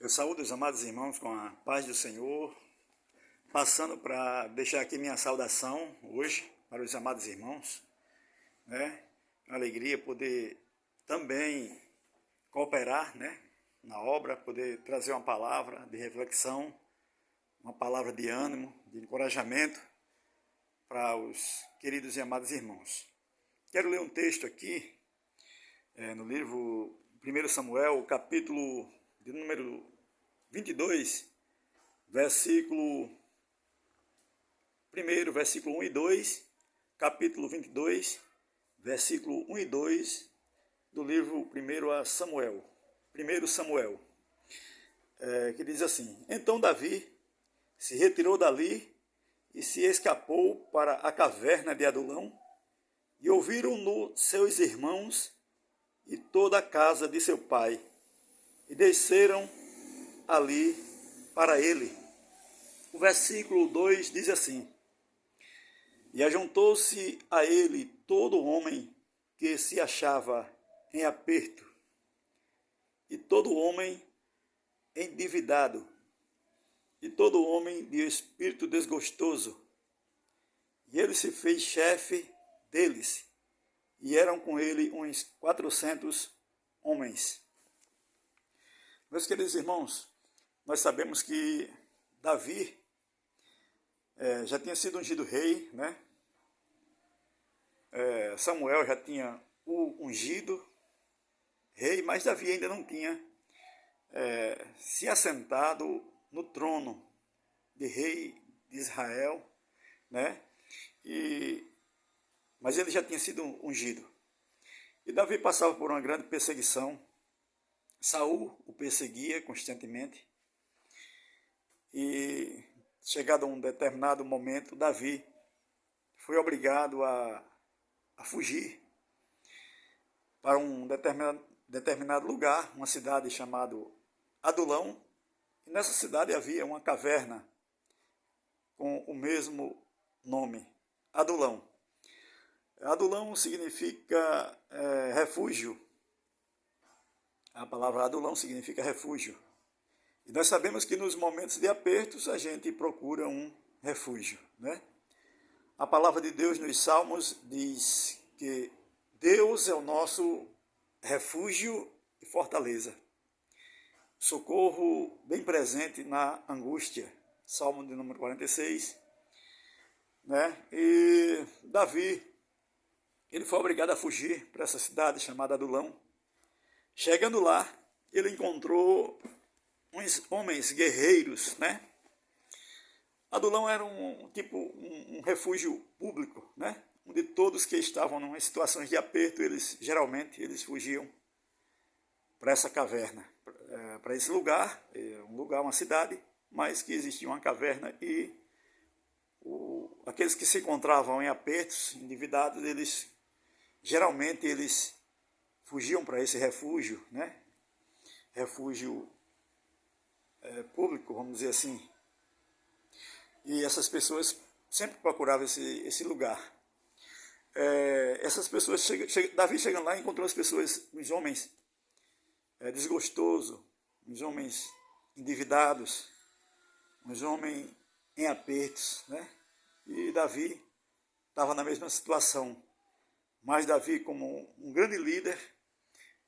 Eu saúdo os amados irmãos com a paz do Senhor, passando para deixar aqui minha saudação hoje para os amados irmãos, né? Uma alegria poder também cooperar, né, na obra, poder trazer uma palavra de reflexão, uma palavra de ânimo, de encorajamento para os queridos e amados irmãos. Quero ler um texto aqui, no livro 1 Samuel, capítulo de número 22, versículo 1 e 2, capítulo 22, versículo 1 e 2, do livro 1 Samuel, que diz assim: Então Davi se retirou dali e se escapou para a caverna de Adulão, e ouviram-no seus irmãos e toda a casa de seu pai, e desceram ali para ele. O versículo 2 diz assim: E ajuntou-se a ele todo homem que se achava em aperto, e todo homem endividado, e todo homem de espírito desgostoso. E ele se fez chefe deles, e eram com ele uns 400 homens. Meus queridos irmãos, nós sabemos que Davi já tinha sido ungido rei, né? Samuel já tinha o ungido rei, mas Davi ainda não tinha se assentado no trono de rei de Israel, né? Mas ele já tinha sido ungido. E Davi passava por uma grande perseguição. Saul o perseguia constantemente. E, chegado a um determinado momento, Davi foi obrigado a fugir para um determinado lugar, uma cidade chamada Adulão. E nessa cidade havia uma caverna com o mesmo nome, Adulão. Adulão significa refúgio. A palavra Adulão significa refúgio. E nós sabemos que nos momentos de apertos a gente procura um refúgio, né? A palavra de Deus nos Salmos diz que Deus é o nosso refúgio e fortaleza. Socorro bem presente na angústia. Salmo de número 46. Né? E Davi, ele foi obrigado a fugir para essa cidade chamada Adulão. Chegando lá, ele encontrou uns homens guerreiros, né? Adulão era um refúgio público, né? Onde todos que estavam em situações de aperto, geralmente eles fugiam para essa caverna, para esse lugar, uma cidade, mas que existia uma caverna e aqueles que se encontravam em apertos, endividados, geralmente eles fugiam para esse refúgio, né? Refúgio público, vamos dizer assim. E essas pessoas sempre procuravam esse lugar. Essas pessoas, Davi chegando lá, encontrou as pessoas, os homens desgostosos, os homens endividados, os homens em apertos, né? E Davi estava na mesma situação. Mas Davi, como um grande líder,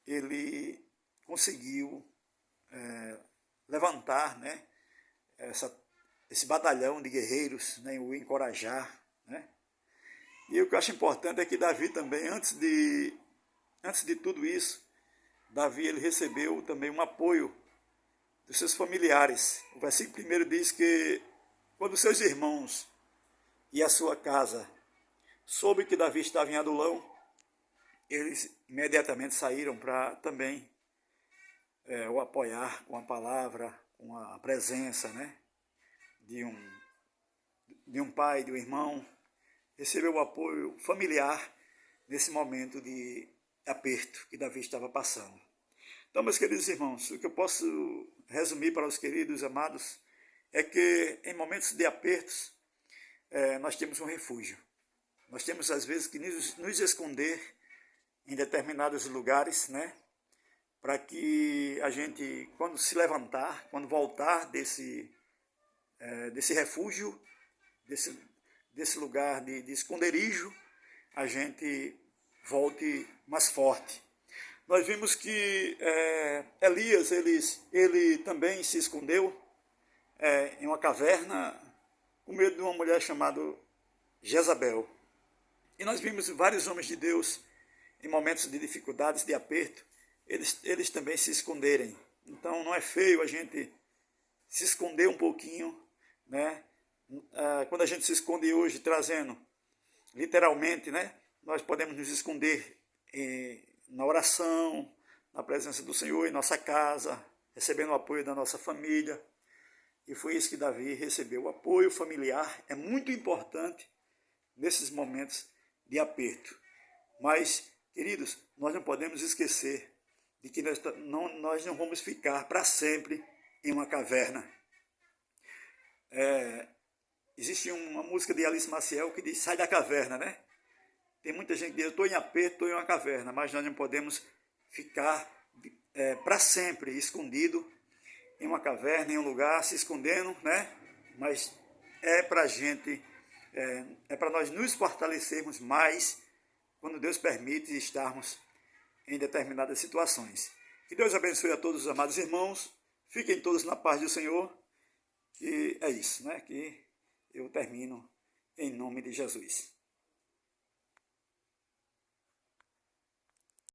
ele conseguiu levantar, né, esse batalhão de guerreiros, né, o encorajar, né? E o que eu acho importante é que Davi também, antes de tudo isso, Davi ele recebeu também um apoio dos seus familiares. O versículo 1 diz que quando seus irmãos e a sua casa soube que Davi estava em Adulão, eles imediatamente saíram para também o apoiar com a palavra, com a presença, né, de um pai, de um irmão. Recebeu o apoio familiar nesse momento de aperto que Davi estava passando. Então, meus queridos irmãos, o que eu posso resumir para os queridos amados é que em momentos de apertos nós temos um refúgio. Nós temos às vezes que nos esconder em determinados lugares, né? para que a gente, quando se levantar, quando voltar desse refúgio, desse lugar de esconderijo, a gente volte mais forte. Nós vimos que Elias, ele também se escondeu em uma caverna com medo de uma mulher chamada Jezabel. E nós vimos vários homens de Deus, em momentos de dificuldades, de aperto, eles também se esconderem. Então não é feio a gente se esconder um pouquinho, né? Quando a gente se esconde hoje, trazendo literalmente, né? Nós podemos nos esconder na oração, na presença do Senhor, em nossa casa, recebendo o apoio da nossa família. E foi isso que Davi recebeu. O apoio familiar é muito importante nesses momentos de aperto. Mas, queridos, nós não podemos esquecer de que nós não vamos ficar para sempre em uma caverna. Existe uma música de Alice Maciel que diz, sai da caverna, né? Tem muita gente que diz, eu estou em aperto, estou em uma caverna, mas nós não podemos ficar para sempre escondido em uma caverna, em um lugar, se escondendo, né? Mas é para a gente, para nós nos fortalecermos mais quando Deus permite estarmos em determinadas situações. Que Deus abençoe a todos os amados irmãos, fiquem todos na paz do Senhor, e é isso, né? Que eu termino em nome de Jesus.